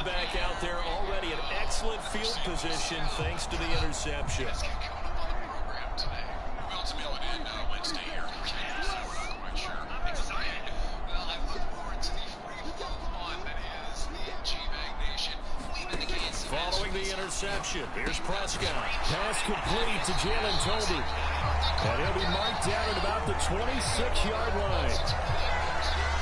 quarterback out there already in excellent field position thanks to the interception. Following the interception, here's Prescott. Pass complete to Jalen Tolbert. And he'll be marked down at about the 26-yard line.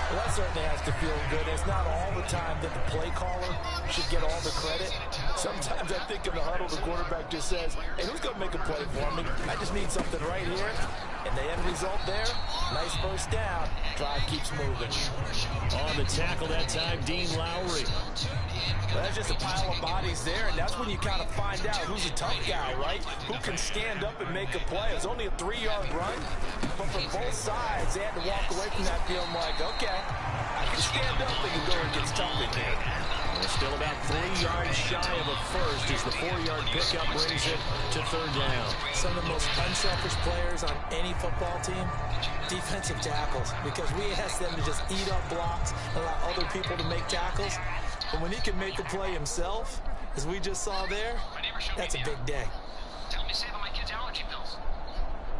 Well, that certainly has to feel good. It's not all the time that the play caller should get all the credit. Sometimes I think in the huddle, the quarterback just says, hey, who's going to make a play for me? I just need something right here. And the end result there, nice first down. Drive keeps moving. On the tackle that time, Dean Lowry. Well, that's just a pile of bodies there, and that's when you kind of find out who's a tough guy, right? Who can stand up and make a play. It's only a 3-yard run, but for both sides, they had to walk away from that feeling like, okay, I can stand up and go and get tough in here. They're still about 3 yards shy of a first as the 4-yard pickup brings it to third down. Some of the most unselfish players on any football team, defensive tackles, because we ask them to just eat up blocks and allow other people to make tackles. But when he can make a play himself, as we just saw there, that's a big day. Tell me to save on my kids' allergy pills.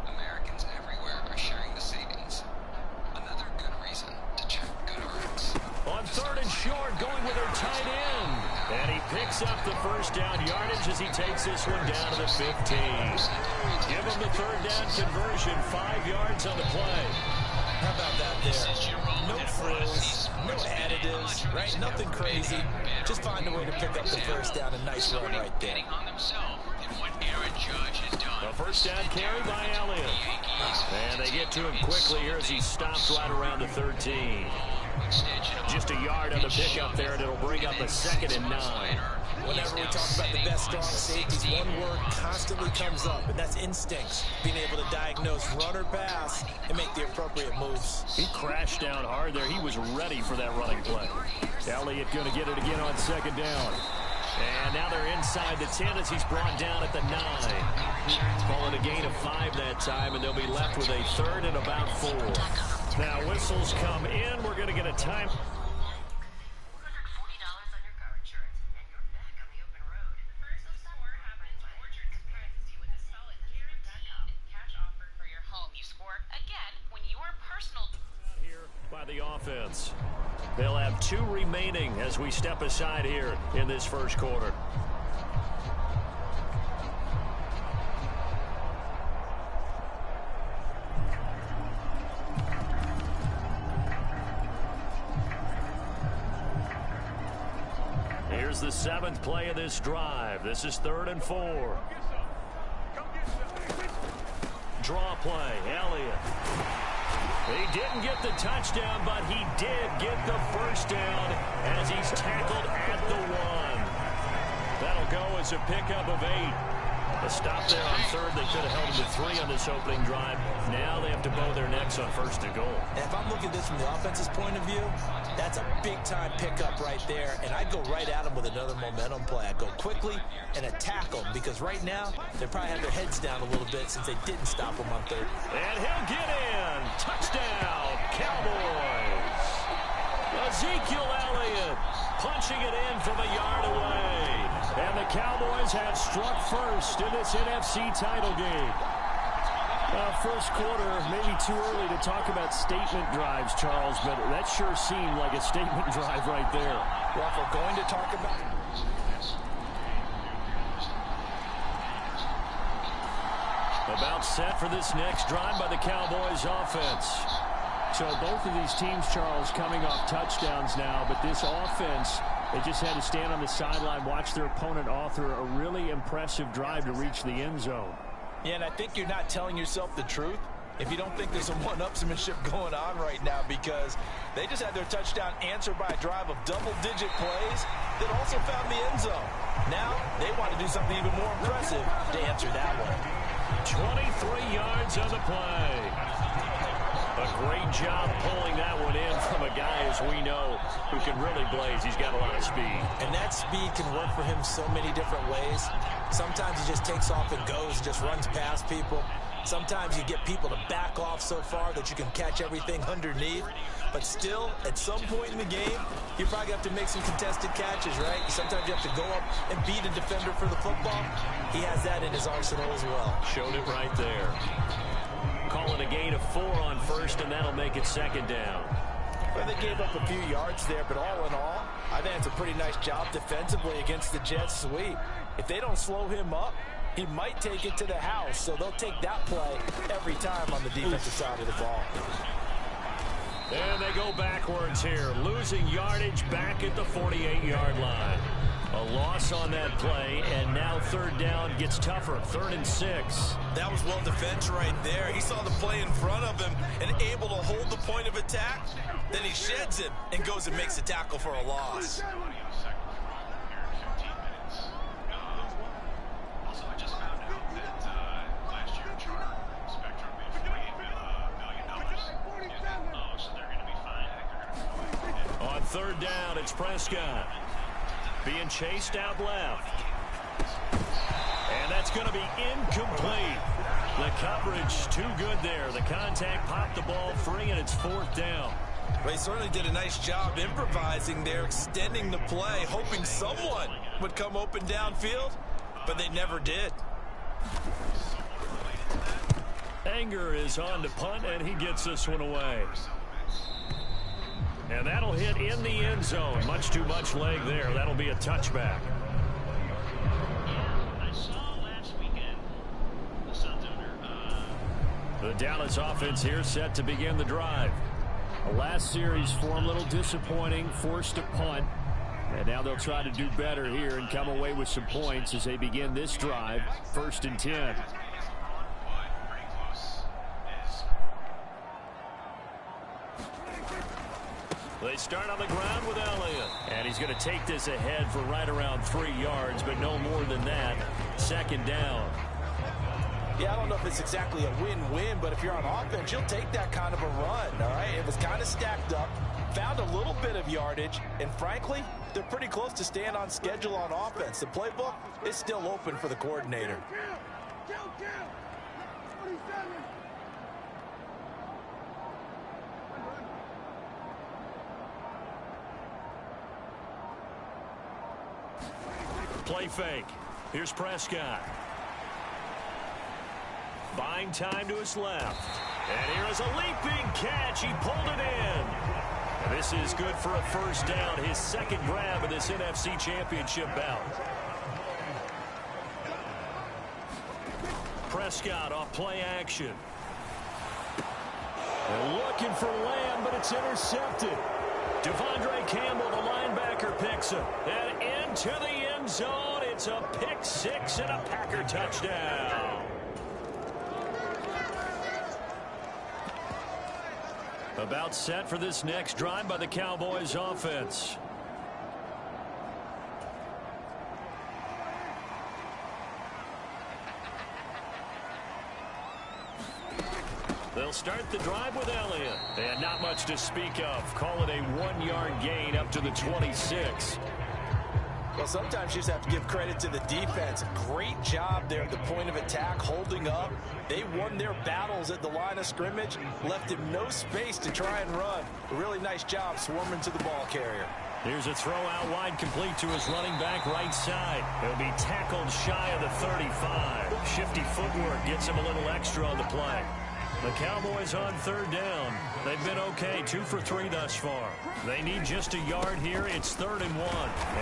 Americans everywhere are sharing the savings. Another good reason to check GoodRx. On third and short, going with their tight end. And he picks up the first down yardage as he takes this one down to the 15. Give him the third down conversion, 5 yards on the play. How about that there? No frills, no additives, right? Nothing crazy. Just find a way to pick up the first down. A nice run right there. A first down carry by Elliott. And they get to him quickly here as he stops right around the 13. Just a yard on the pickup there, and it'll bring up a 2nd and 9. Whenever we talk about the best strong safeties, one word constantly comes up, and that's instincts. Being able to diagnose run or pass and make the appropriate moves. He crashed down hard there. He was ready for that running play. Elliott going to get it again on 2nd down. And now they're inside the 10 as he's brought down at the 9. Call it a gain of 5 that time, and they'll be left with a 3rd and about 4. Now whistles come in. We're going to get a time. By the offense. They'll have 2 remaining as we step aside here in this first quarter. Here's the 7th play of this drive. This is 3rd and 4. Draw play, Elliott. He didn't get the touchdown, but he did get the first down as he's tackled at the 1. That'll go as a pickup of 8. A stop there on 3rd. They could have held him to 3 on this opening drive. Now they have to bow their necks on 1st and goal. And if I'm looking at this from the offense's point of view, that's a big-time pickup right there. And I'd go right at him with another momentum play. I'd go quickly and attack them because right now they probably have their heads down a little bit since they didn't stop him on 3rd. And he'll get in. Touchdown, Cowboys. Ezekiel Elliott punching it in from a yard away. And the Cowboys have struck first in this NFC title game. First quarter, maybe too early to talk about statement drives, Charles, but that sure seemed like a statement drive right there. Well, if we're going to talk about... About set for this next drive by the Cowboys offense. So both of these teams, Charles, coming off touchdowns now, but this offense, they just had to stand on the sideline, watch their opponent author a really impressive drive to reach the end zone. Yeah, and I think you're not telling yourself the truth if you don't think there's some one-upsmanship going on right now, because they just had their touchdown answered by a drive of double-digit plays that also found the end zone. Now they want to do something even more impressive to answer that one. 23 yards on the play. A great job pulling that one in from a guy, as we know, who can really blaze. He's got a lot of speed. And that speed can work for him so many different ways. Sometimes he just takes off and goes, just runs past people. Sometimes you get people to back off so far that you can catch everything underneath. But still, at some point in the game, you probably have to make some contested catches, right? Sometimes you have to go up and beat a defender for the football. He has that in his arsenal as well. Showed it right there. Call it a gain of 4 on first, and that'll make it second down. Well, they gave up a few yards there, but all in all, I think it's a pretty nice job defensively against the Jets sweep. If they don't slow him up, he might take it to the house, so they'll take that play every time on the defensive side of the ball. And they go backwards here, losing yardage back at the 48-yard line. A loss on that play, and now third down gets tougher, 3rd and 6. That was well defense right there. He saw the play in front of him and able to hold the point of attack. Then he sheds him and goes and makes a tackle for a loss. On third down, it's Prescott. Being chased out left. And that's going to be incomplete. The coverage too good there. The contact popped the ball free, and it's 4th down. Well, he certainly did a nice job improvising there, extending the play, hoping someone would come open downfield, but they never did. Anger is on to punt, and he gets this one away. And that'll hit in the end zone. Much too much leg there. That'll be a touchback. The Dallas offense here set to begin the drive. The last series for them, a little disappointing, forced a punt. And now they'll try to do better here and come away with some points as they begin this drive, 1st and 10. They start on the ground with Elliott. And he's going to take this ahead for right around 3 yards, but no more than that. 2nd down. Yeah, I don't know if it's exactly a win-win, but if you're on offense, you'll take that kind of a run, all right? It was kind of stacked up, found a little bit of yardage, and frankly, they're pretty close to staying on schedule on offense. The playbook is still open for the coordinator. Play fake. Here's Prescott. Buying time to his left. And here is a leaping catch. He pulled it in. And this is good for a 1st down. His 2nd grab of this NFC Championship bout. Prescott off play action. And looking for Lamb, but it's intercepted. Devondre Campbell, the linebacker, picks him. And into the end zone. It's a pick 6 and a Packer touchdown. About set for this next drive by the Cowboys offense. They'll start the drive with Elliott. And not much to speak of. Call it a 1-yard gain up to the 26. Well, sometimes you just have to give credit to the defense. Great job there at the point of attack, holding up. They won their battles at the line of scrimmage, left him no space to try and run. A really nice job swarming to the ball carrier. Here's a throw out wide, complete to his running back right side. He'll be tackled shy of the 35. Shifty footwork gets him a little extra on the play. The Cowboys on 3rd down. They've been okay, 2 for 3 thus far. They need just a yard here. It's 3rd and 1.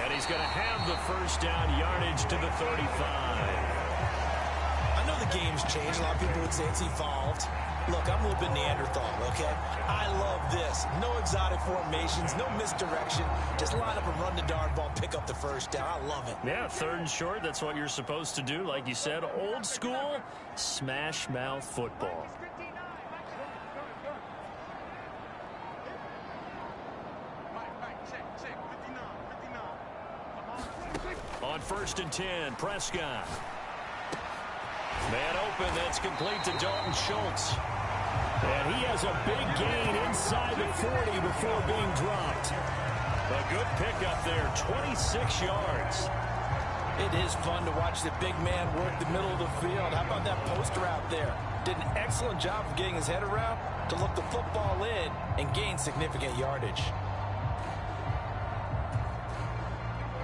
And he's going to have the 1st down, yardage to the 35. I know the game's changed. A lot of people would say it's evolved. Look, I'm a little bit Neanderthal, okay? I love this. No exotic formations, no misdirection. Just line up and run the darn ball, pick up the 1st down. I love it. Yeah, 3rd and short. That's what you're supposed to do. Like you said, old school, smash mouth football. On 1st and 10, Prescott. Man open, that's complete to Dalton Schultz. And he has a big gain inside the 40 before being dropped. A good pickup there, 26 yards. It is fun to watch the big man work the middle of the field. How about that post route there? did an excellent job of getting his head around to look the football in and gain significant yardage.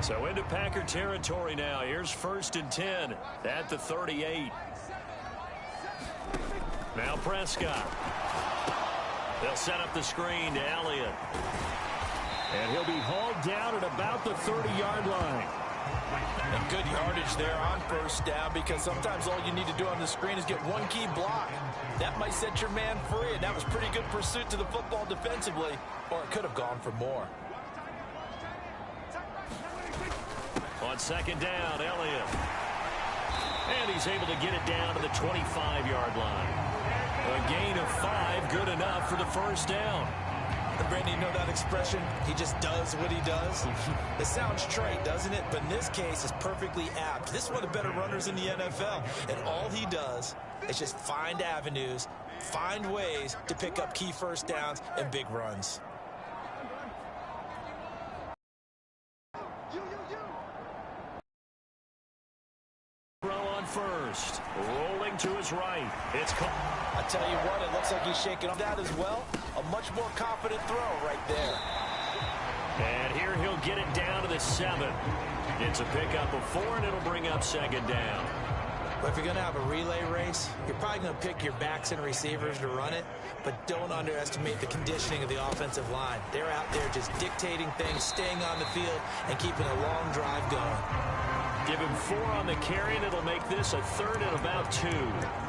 So into Packer territory now. Here's 1st and 10 at the 38. Now Prescott. They'll set up the screen to Elliott. And he'll be hauled down at about the 30-yard line. And good yardage there on 1st down, because sometimes all you need to do on the screen is get one key block. That might set your man free, and that was pretty good pursuit to the football defensively, or it could have gone for more. On 2nd down, Elliott. And he's able to get it down to the 25-yard line. A gain of 5, good enough for the 1st down. Brandon, you know that expression? He just does what he does. It sounds trite, doesn't it? But in this case, it's perfectly apt. This is one of the better runners in the NFL. And all he does is just find avenues, find ways to pick up key 1st downs and big runs. On 1st, rolling to his right. It's caught. I tell you what, it looks like he's shaking off that as well. A much more confident throw right there. And here he'll get it down to the 7. It's a pickup of 4, and it'll bring up 2nd down. Well, if you're going to have a relay race, you're probably going to pick your backs and receivers to run it, but don't underestimate the conditioning of the offensive line. They're out there just dictating things, staying on the field, and keeping a long drive going. Give him 4 on the carry, and it'll make this a 3rd and about 2.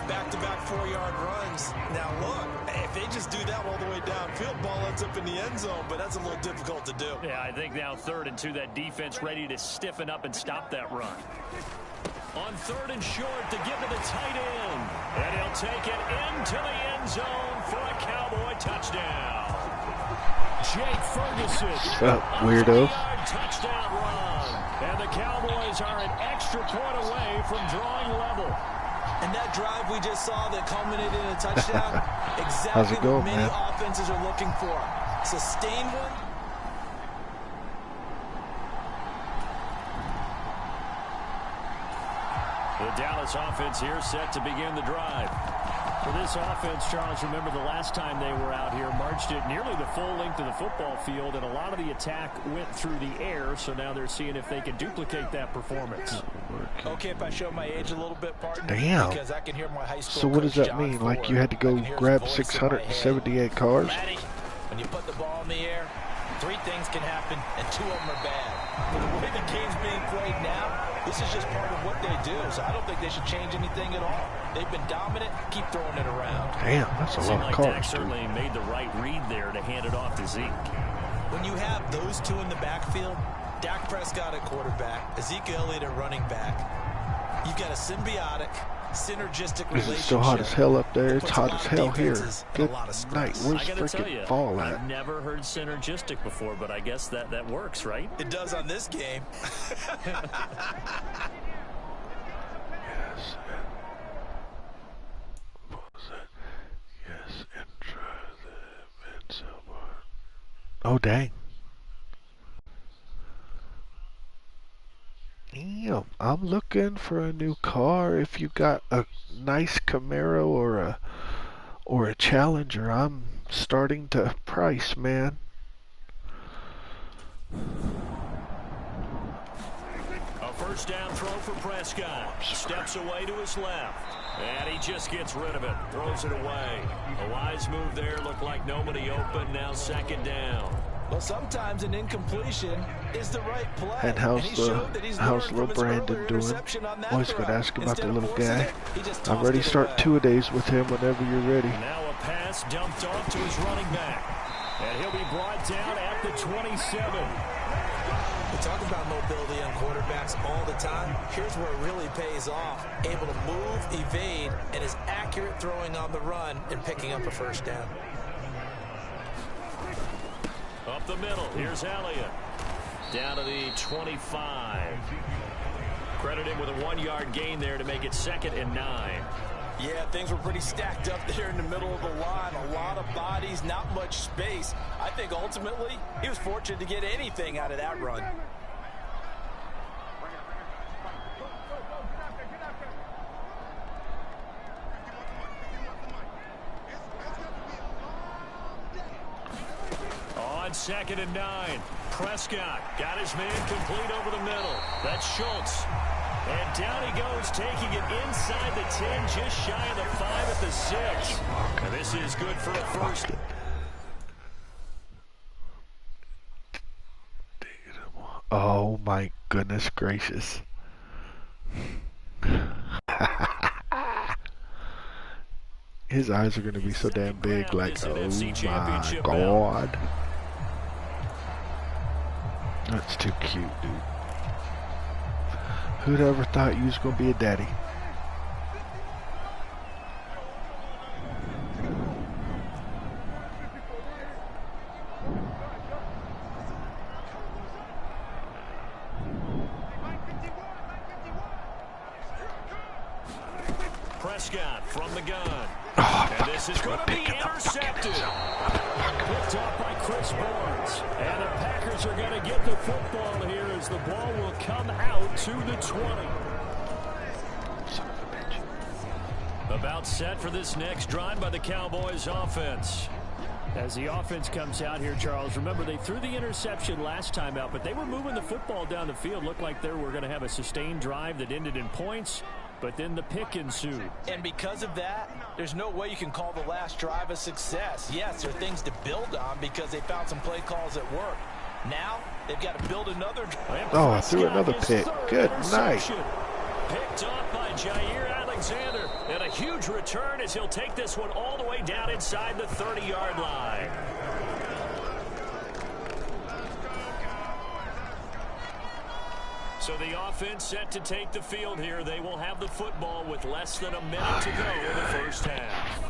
Back-to-back 4-yard runs. Now, look, if they just do that all the way downfield, ball ends up in the end zone, but that's a little difficult to do. Yeah, I think now 3rd and 2, that defense ready to stiffen up and stop that run. On 3rd and short to give to the tight end. And he'll take it into the end zone for a Cowboy touchdown. Jake Ferguson. What's up, weirdo? Touchdown run. And the Cowboys are an extra point away from drawing level. And that drive we just saw that culminated in a touchdown, exactly How's it going, what many man? offenses are looking for. Sustain one. The Dallas offense here set to begin the drive. For this offense, Charles, remember the last time they were out here, marched it nearly the full length of the football field, and a lot of the attack went through the air, so now they're seeing if they can duplicate that performance. Okay, if I show my age a little bit, partner, Damn. because I can hear my high school So what does coach, that John mean? Like Ford. you had to I go can hear his grab voice in my 678 head. cars? Laddie, when you put the ball in the air, 3 things can happen, and 2 of them are bad. But the way the game's being played now, this is just part of what they do, so I don't think they should change anything at all. They've been dominant. Keep throwing it around. Damn, that's a Seemed lot like of Dak cars, dude. certainly made the right read there to hand it off to Zeke. When you have those 2 in the backfield, Dak Prescott at quarterback, Ezekiel Elliott at running back, you've got a symbiotic, synergistic Is relationship. it still hot as hell up there? that It's puts hot a as lot of hell here. defenses in Good a lot of night. stress. Where's I gotta tell you, freaking fall I've at? never heard synergistic before, but I guess that works, right? It does on this game. Yes, and try them in somewhere. Oh, dang. Damn, I'm looking for a new car. If you got a nice Camaro or a Challenger, I'm starting to price, man. A first down throw for Prescott. Steps away to his left. And he just gets rid of it. Throws it away. A wise move there. Looked like nobody open. Now 2nd down. Well, sometimes an incompletion is the right play. And how's little Brandon doing? Always gonna ask about the little guy. I'm ready to start 2-a-days with him whenever you're ready. Now a pass dumped off to his running back. And he'll be brought down at the 27. We talk about mobility on quarterbacks all the time. Here's where it really pays off. Able to move, evade, and is accurate throwing on the run and picking up a first down. Up the middle. Here's Elliott. Down to the 25. Credit him with a 1-yard gain there to make it 2nd and 9. Yeah, things were pretty stacked up there in the middle of the line. A lot of bodies, not much space. I think ultimately he was fortunate to get anything out of that run. 2nd and 9. Prescott got his man complete over the middle. That's Schultz. And down he goes, taking it inside the 10, just shy of the 5 at the 6. And this is good for a first. Oh my goodness gracious. His eyes are going to be so damn big, like, oh my God. That's too cute, dude. Who'd ever thought you was going to be a daddy? Prescott from the gun. Oh, and this is going to be intercepted. Picked off by Chris Barnes. And the Packers are going to get the football here as the ball will come out to the 20. Son of a bitch. About set for this next drive by the Cowboys offense. As the offense comes out here, Charles, remember they threw the interception last time out, but they were moving the football down the field. Looked like they were going to have a sustained drive that ended in points, but then the pick ensued. And because of that, there's no way you can call the last drive a success. Yes, there are things to build on because they found some play calls that work. Now, they've got to build another drive. Oh, I threw another pick. Good night. Picked off by Jair Alexander. And a huge return as he'll take this one all the way down inside the 30-yard line. So the offense set to take the field here. They will have the football with less than a minute to go in the first half.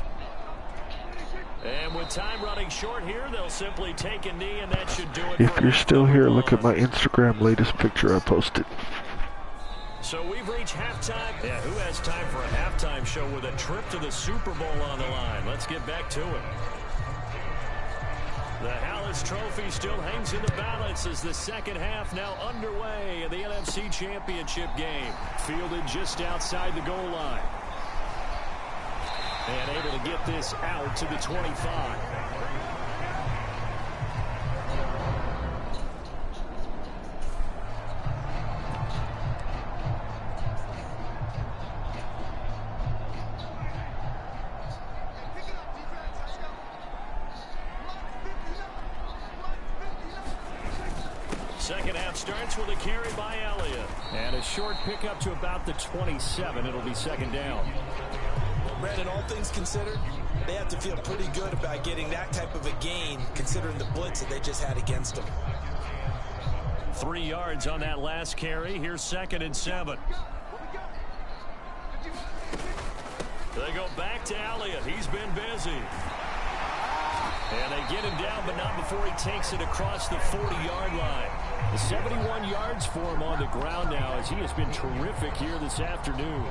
And with time running short here, they'll simply take a knee, and that should do it. If you're still here, look at my Instagram latest picture I posted. So we've reached halftime. Yeah, who has time for a halftime show with a trip to the Super Bowl on the line? Let's get back to it. The Hallis Trophy still hangs in the balance as the second half now underway in the NFC Championship game. Fielded just outside the goal line. And able to get this out to the 25. Second half starts with a carry by Elliott. And a short pickup to about the 27. It'll be second down. Brandon, all things considered, they have to feel pretty good about getting that type of a gain considering the blitz that they just had against them. 3 yards on that last carry. Here's 2nd and 7. They go back to Elliott. He's been busy. And they get him down, but not before he takes it across the 40-yard line. 71 yards for him on the ground now as he has been terrific here this afternoon.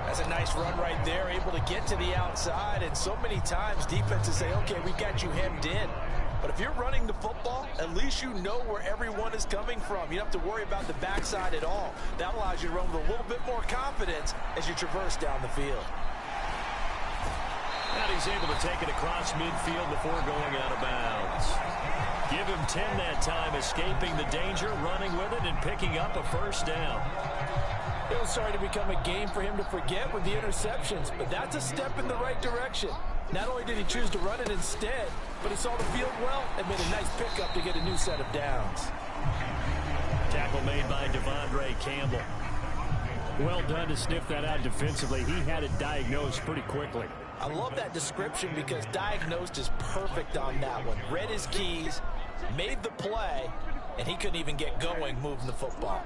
That's a nice run right there, able to get to the outside. And so many times defenses say, okay, we got you hemmed in. But if you're running the football, at least you know where everyone is coming from. You don't have to worry about the backside at all. That allows you to run with a little bit more confidence as you traverse down the field. And he's able to take it across midfield before going out of bounds. Give him 10 that time, escaping the danger, running with it, and picking up a first down. It was starting to become a game for him to forget with the interceptions, but that's a step in the right direction. Not only did he choose to run it instead, but he saw the field well and made a nice pickup to get a new set of downs. Tackle made by Devondre Campbell. Well done to sniff that out defensively. He had it diagnosed pretty quickly. I love that description because diagnosed is perfect on that one. Read his keys, made the play, and he couldn't even get going moving the football.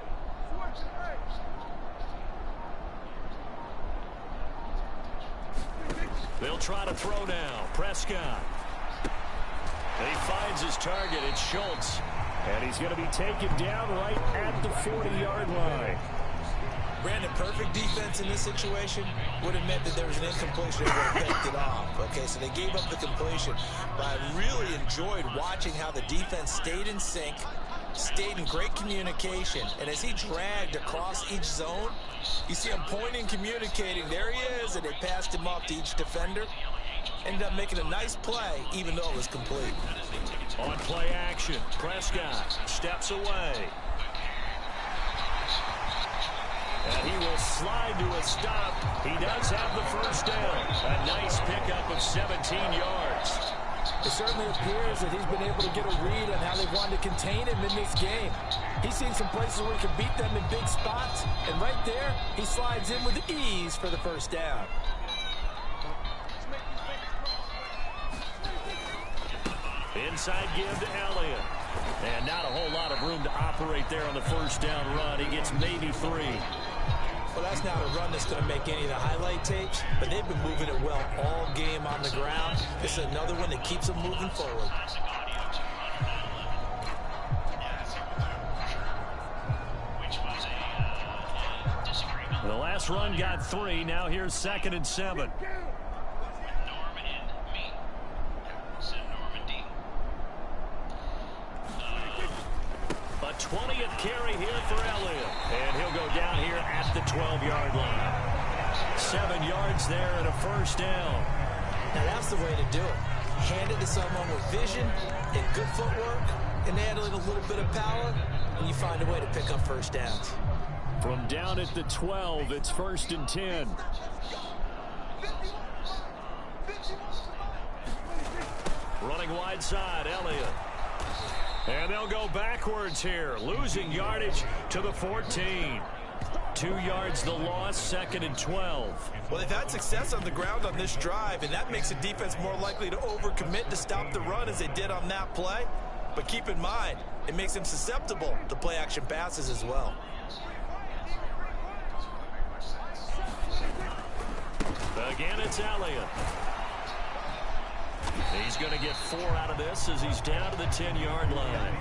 They'll try to throw now. Prescott. He finds his target. It's Schultz. And he's going to be taken down right at the 40-yard line. Brandon, perfect defense in this situation would have meant that there was an incompletion and would have picked it off. Okay, so they gave up the completion. But I really enjoyed watching how the defense stayed in sync, stayed in great communication. And as he dragged across each zone, you see him pointing, communicating. There he is, and they passed him off to each defender. Ended up making a nice play, even though it was complete. On play action, Prescott steps away. And he will slide to a stop. He does have the first down. A nice pickup of 17 yards. It certainly appears that he's been able to get a read on how they wanted to contain him in this game. He's seen some places where he can beat them in big spots, and right there, he slides in with ease for the first down. Inside give to Elliott. And not a whole lot of room to operate there on the first down run. He gets maybe 3. Well, that's not a run that's going to make any of the highlight tapes, but they've been moving it well all game on the ground. This is another one that keeps them moving forward. The last run got 3. Now here's 2nd and 7. A 20th carry here for Elliott. And he'll go down here at the 12-yard line. 7 yards there and a first down. Now that's the way to do it. Hand it to someone with vision and good footwork, and add a little bit of power, and you find a way to pick up first downs. From down at the 12, it's 1st and 10. Running wide side, Elliott. And they'll go backwards here, losing yardage to the 14. 2 yards the loss, 2nd and 12. Well, they've had success on the ground on this drive, and that makes the defense more likely to overcommit to stop the run as they did on that play. But keep in mind, it makes them susceptible to play-action passes as well. Again, it's Elliott. He's going to get 4 out of this as he's down to the 10-yard line.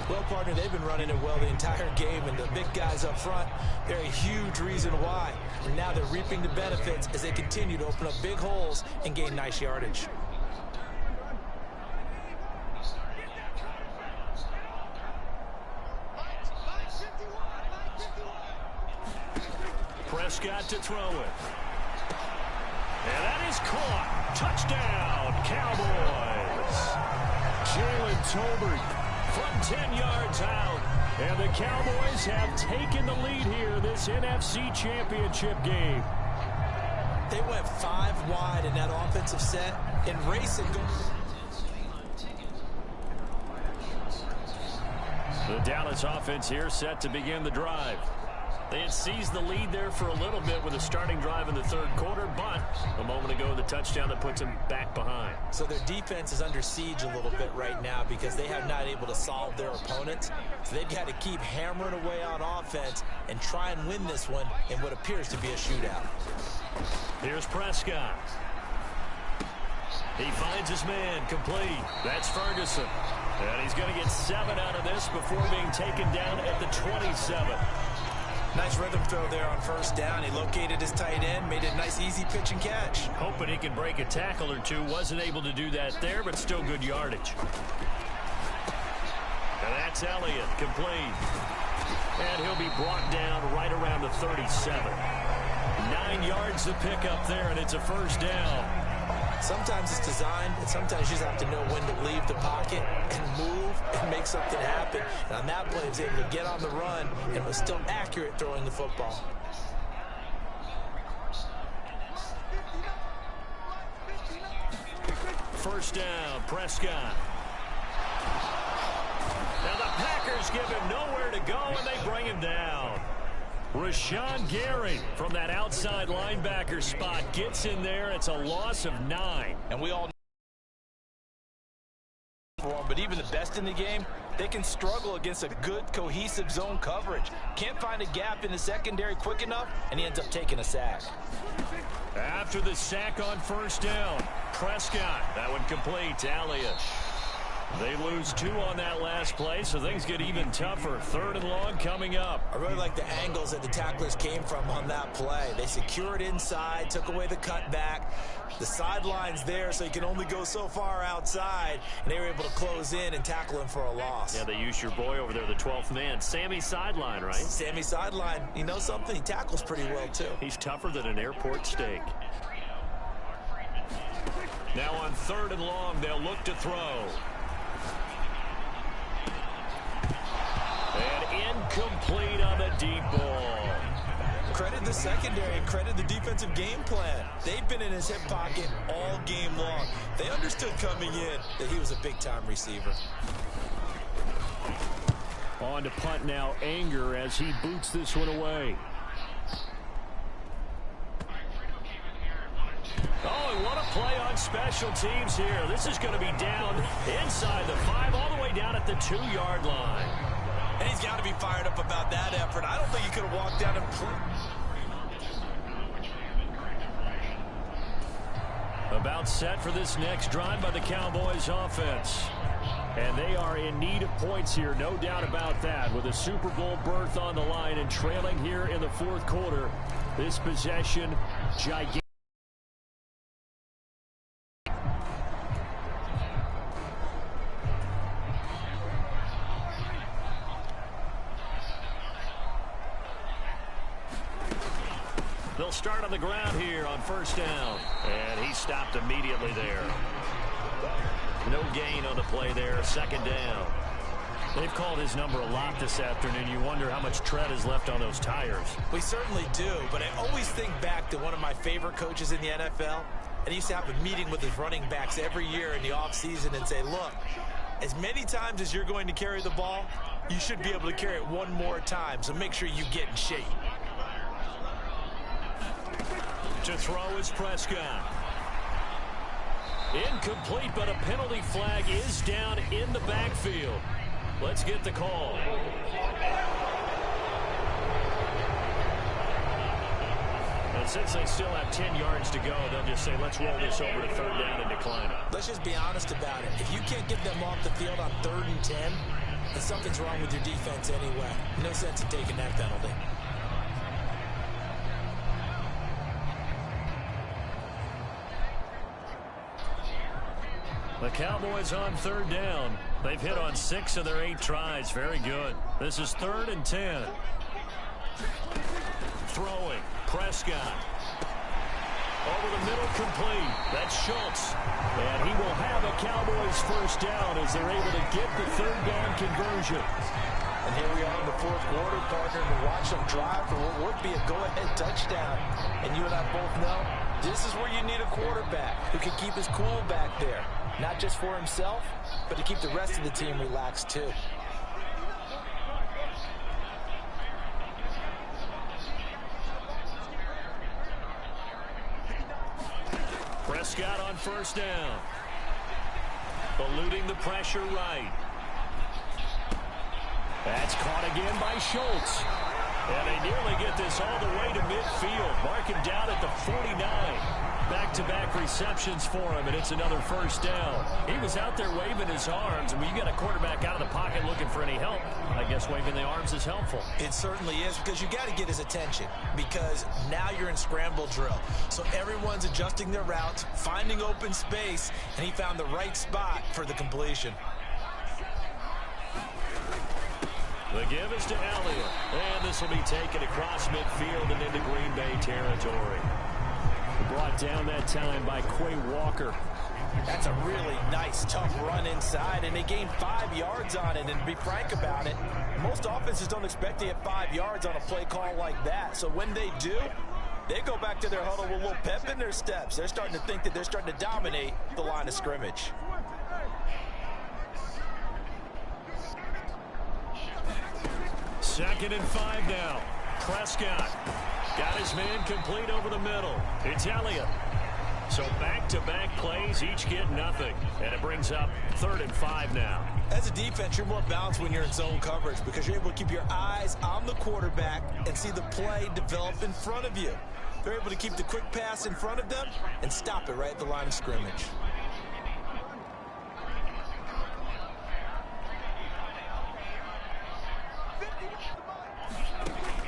Well, partner, they've been running it well the entire game, and the big guys up front, they're a huge reason why. And now they're reaping the benefits as they continue to open up big holes and gain nice yardage. Prescott to throw it. And that is caught. Touchdown, Cowboys. Jalen Tolbert from 10 yards out. And the Cowboys have taken the lead here this NFC Championship game. They went 5 wide in that offensive set and racing. The Dallas offense here set to begin the drive. They had seized the lead there for a little bit with a starting drive in the 3rd quarter, but a moment ago, the touchdown that puts them back behind. So their defense is under siege a little bit right now because they have not able to solve their opponents. So they've got to keep hammering away on offense and try and win this one in what appears to be a shootout. Here's Prescott. He finds his man complete. That's Ferguson. And he's going to get 7 out of this before being taken down at the 27. Nice rhythm throw there on first down. He located his tight end, made it a nice easy pitch and catch. Hoping he can break a tackle or two. Wasn't able to do that there, but still good yardage. And that's Elliott, complete. And he'll be brought down right around the 37. 9 yards to pick up there, and it's a first down. Sometimes it's designed, and sometimes you just have to know when to leave the pocket and move and make something happen. And on that play, he was able to get on the run and was still accurate throwing the football. First down, Prescott. Now the Packers give him nowhere to go, and they bring him down. Rashawn Gary from that outside linebacker spot gets in there. It's a loss of 9. And we all know, but even the best in the game, they can struggle against a good, cohesive zone coverage. Can't find a gap in the secondary quick enough, and he ends up taking a sack. After the sack on first down, Prescott, that one complete to Elliott. They lose 2 on that last play, so things get even tougher. 3rd and long coming up. I really like the angles that the tacklers came from on that play. They secured inside, took away the cutback. The sideline's there, so you can only go so far outside, and they were able to close in and tackle him for a loss. Yeah, they used your boy over there, the 12th man. Sammy Sideline, right? Sammy Sideline. You know something? He tackles pretty well, too. He's tougher than an airport steak. Now on 3rd and long, they'll look to throw. And incomplete on the deep ball. Credit the secondary and credit the defensive game plan. They've been in his hip pocket all game long. They understood coming in that he was a big-time receiver. On to punt now, Anger, as he boots this one away. Oh, and what a play on special teams here. This is going to be down inside the 5, all the way down at the 2-yard line. And he's got to be fired up about that effort. I don't think he could have walked down and about set for this next drive by the Cowboys offense. And they are in need of points here, no doubt about that. With a Super Bowl berth on the line and trailing here in the 4th quarter, this possession gigantic. They'll start on the ground here on 1st down. And he stopped immediately there. No gain on the play there, 2nd down. They've called his number a lot this afternoon. You wonder how much tread is left on those tires. We certainly do, but I always think back to one of my favorite coaches in the NFL. And he used to have a meeting with his running backs every year in the offseason and say, look, as many times as you're going to carry the ball, you should be able to carry it one more time, so make sure you get in shape. To throw is Prescott. Incomplete, but a penalty flag is down in the backfield. Let's get the call. And since they still have 10 yards to go, they'll just say, let's roll this over to 3rd down and decline it. Let's just be honest about it. If you can't get them off the field on 3rd and 10, then something's wrong with your defense anyway. No sense in taking that penalty. The Cowboys on 3rd down. They've hit on 6 of their 8 tries. Very good. This is 3rd and 10. Throwing. Prescott. Over the middle, complete. That's Schultz. And he will have a Cowboys 1st down as they're able to get the 3rd down conversion. And here we are in the 4th quarter, partner, to watch them drive for what would be a go-ahead touchdown. And you and I both know this is where you need a quarterback who can keep his cool back there. Not just for himself, but to keep the rest of the team relaxed too. Prescott on 1st down. Eluding the pressure right. That's caught again by Schultz. And they nearly get this all the way to midfield. Marking down at the 49. Back-to-back receptions for him, and it's another 1st down. He was out there waving his arms, and when you got a quarterback out of the pocket looking for any help, I guess waving the arms is helpful. It certainly is, because you got to get his attention, because now you're in scramble drill. So everyone's adjusting their routes, finding open space, and he found the right spot for the completion. The give is to Elliott, and this will be taken across midfield and into Green Bay territory. Brought down that time by Quay Walker. That's a really nice, tough run inside, and they gained 5 yards on it. And to be frank about it, most offenses don't expect to get 5 yards on a play call like that. So when they do, they go back to their huddle with a little pep in their steps. They're starting to think that they're starting to dominate the line of scrimmage. Second and 5 now. Prescott got his man complete over the middle. It's Elliott. So back-to-back plays, each get nothing. And it brings up 3rd and 5 now. As a defense, you're more balanced when you're in zone coverage because you're able to keep your eyes on the quarterback and see the play develop in front of you. They're able to keep the quick pass in front of them and stop it right at the line of scrimmage.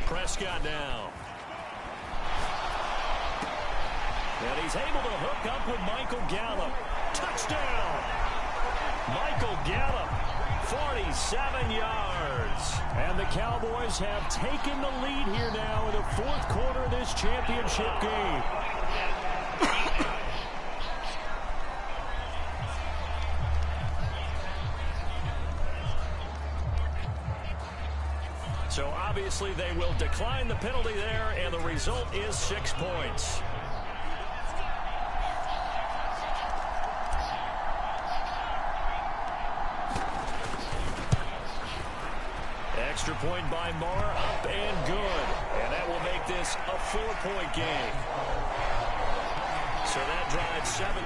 Prescott now. And he's able to hook up with Michael Gallup. Touchdown! Michael Gallup, 47 yards. And the Cowboys have taken the lead here now in the 4th quarter of this championship game. obviously they will decline the penalty there, and the result is 6 points. Extra point by Marr, up and good. And that will make this a 4-point game. So that drives 7.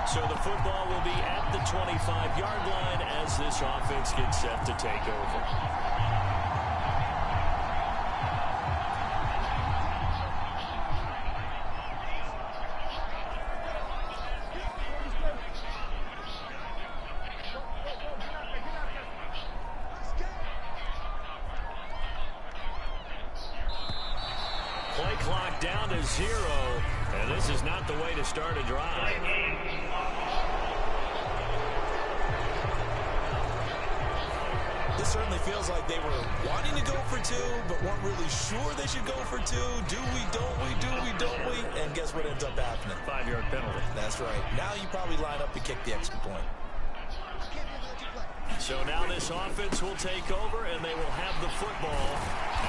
So the football will be at the 25-yard line as this offense gets set to take over. Play clock down to 0, and this is not the way to start a drive. This certainly feels like they were wanting to go for 2, but weren't really sure they should go for 2. Do we, don't we, do we, don't we? And guess what ends up happening? 5-yard penalty. That's right. Now you probably line up to kick the extra point. So now this offense will take over, and they will have the football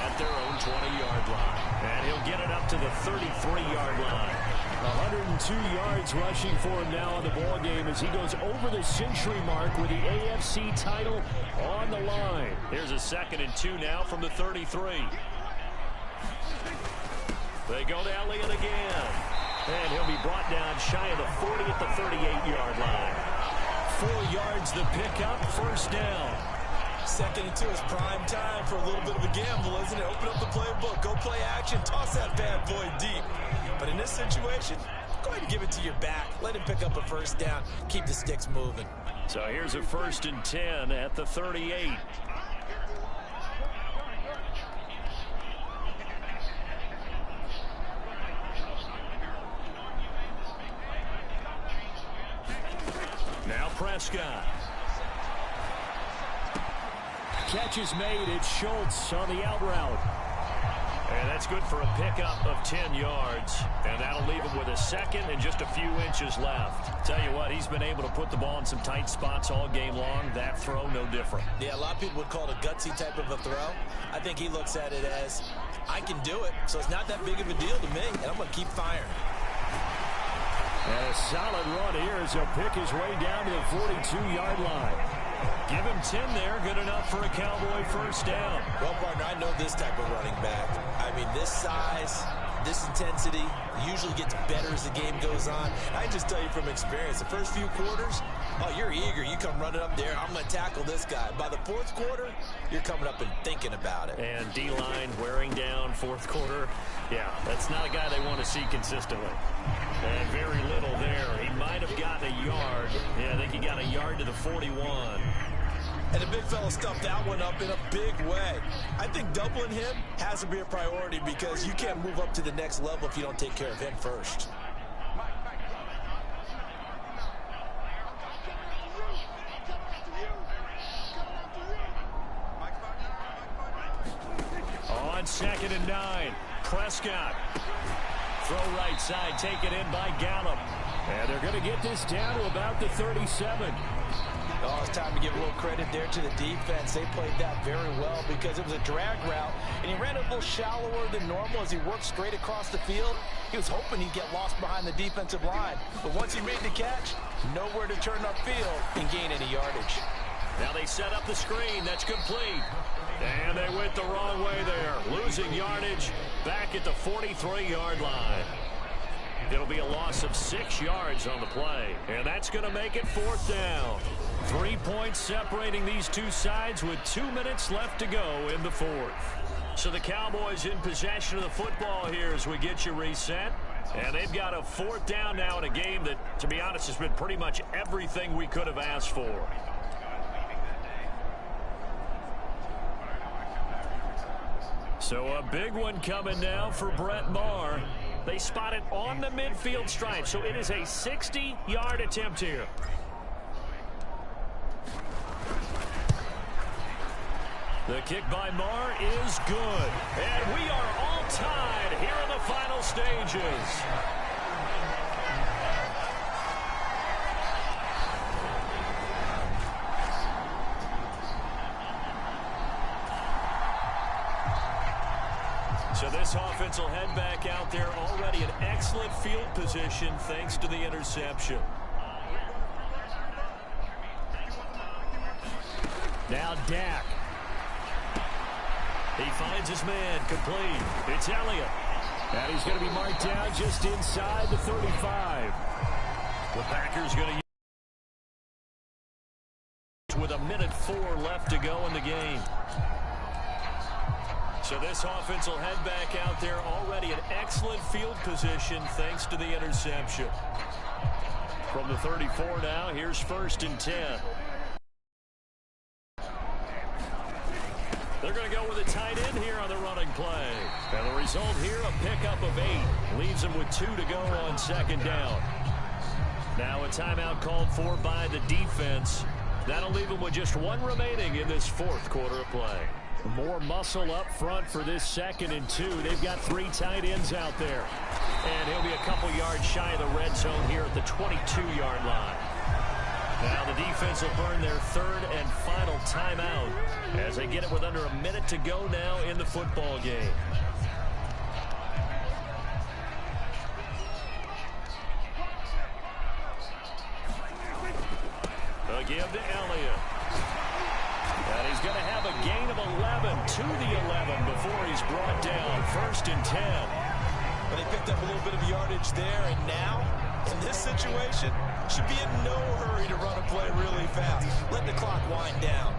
at their own 20-yard line. And he'll get it up to the 33-yard line. 102 yards rushing for him now in the ball game as he goes over the century mark with the AFC title on the line. Here's a 2nd and 2 now from the 33. They go to Elliott again. And he'll be brought down shy of the 40 at the 38-yard line. 4 yards the pickup, first down. 2nd and 2 is prime time for a little bit of a gamble, isn't it? Open up the playbook, go play action, toss that bad boy deep. But in this situation, go ahead and give it to your back. Let him pick up a first down. Keep the sticks moving. So here's a 1st and 10 at the 38. Now Prescott. Catch is made. It's Schultz on the out route. And that's good for a pickup of 10 yards. And that'll leave him with a 2nd and just a few inches left. Tell you what, he's been able to put the ball in some tight spots all game long. That throw, no different. Yeah, a lot of people would call it a gutsy type of a throw. I think he looks at it as, I can do it, so it's not that big of a deal to me, and I'm going to keep firing. And a solid run here as he'll pick his way down to the 42-yard line. Give him 10 there, good enough for a Cowboy first down. Well, partner, I know this type of running back. I mean, this size, this intensity usually gets better as the game goes on. I can just tell you from experience, the first few quarters, oh, you're eager. You come running up there, I'm going to tackle this guy. By the 4th quarter, you're coming up and thinking about it. And D-line wearing down 4th quarter. Yeah, that's not a guy they want to see consistently. And very little there. He might have gotten a yard. Yeah, I think he got a yard to the 41. And the big fella stuffed that one up in a big way. I think doubling him has to be a priority because you can't move up to the next level if you don't take care of him first. On 2nd and 9, Prescott. Throw right side, taken in by Gallup. And they're going to get this down to about the 37. Oh, it's time to give a little credit there to the defense. They played that very well because it was a drag route, and he ran a little shallower than normal as he worked straight across the field. He was hoping he'd get lost behind the defensive line. But once he made the catch, nowhere to turn upfield and gain any yardage. Now they set up the screen. That's complete. And they went the wrong way there. Losing yardage back at the 43-yard line. It'll be a loss of 6 yards on the play. And that's going to make it 4th down. 3 points separating these two sides with 2 minutes left to go in the 4th. So the Cowboys in possession of the football here as we get you reset. And they've got a 4th down now in a game that, to be honest, has been pretty much everything we could have asked for. So a big one coming now for Brett Maher. They spot it on the midfield stripe, so it is a 60-yard attempt here. The kick by Maher is good. And we are all tied here in the final stages. So this offense will head back out there, already in excellent field position thanks to the interception. Now Dak. He finds his man, complete. It's Elliott. And he's going to be marked down just inside the 35. The Packers going to use with 1:04 left to go in the game. So this offense will head back out there, already in excellent field position thanks to the interception. From the 34 now, here's 1st and 10. They're going to go with a tight end here on the running play. And the result here, a pickup of 8. Leaves them with 2 to go on 2nd down. Now a timeout called for by the defense. That'll leave them with just 1 remaining in this 4th quarter of play. More muscle up front for this 2nd and 2. They've got 3 tight ends out there. And he'll be a couple yards shy of the red zone here at the 22-yard line. Now the defense will burn their 3rd and final timeout as they get it with under 1 minute to go now in the football game. They'll give to Elliott. And he's going to have a gain of 11 to the 11 before he's brought down. 1st and 10. But they picked up a little bit of yardage there, and now, in this situation, should be in no hurry to run a play really fast. Let the clock wind down.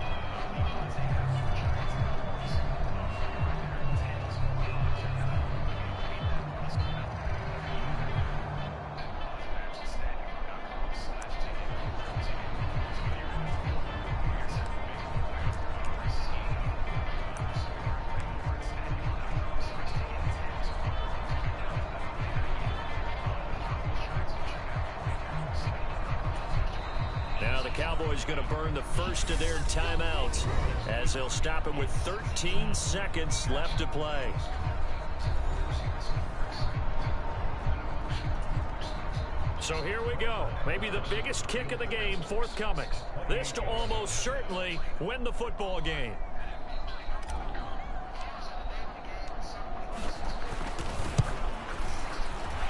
Cowboys going to burn the first of their timeouts as they'll stop it with 13 seconds left to play. So here we go. Maybe the biggest kick of the game forthcoming. This to almost certainly win the football game.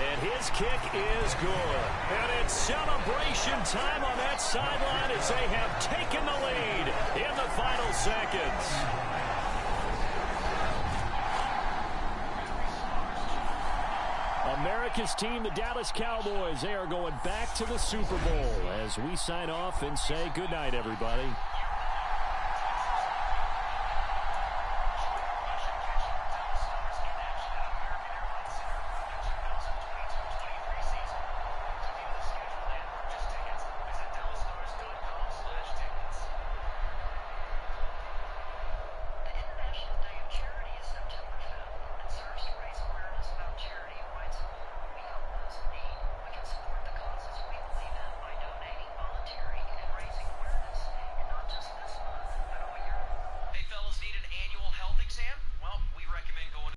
And his kick is good. And it's celebration time on that sideline as they have taken the lead in the final seconds. America's team, the Dallas Cowboys, they are going back to the Super Bowl as we sign off and say goodnight, everybody.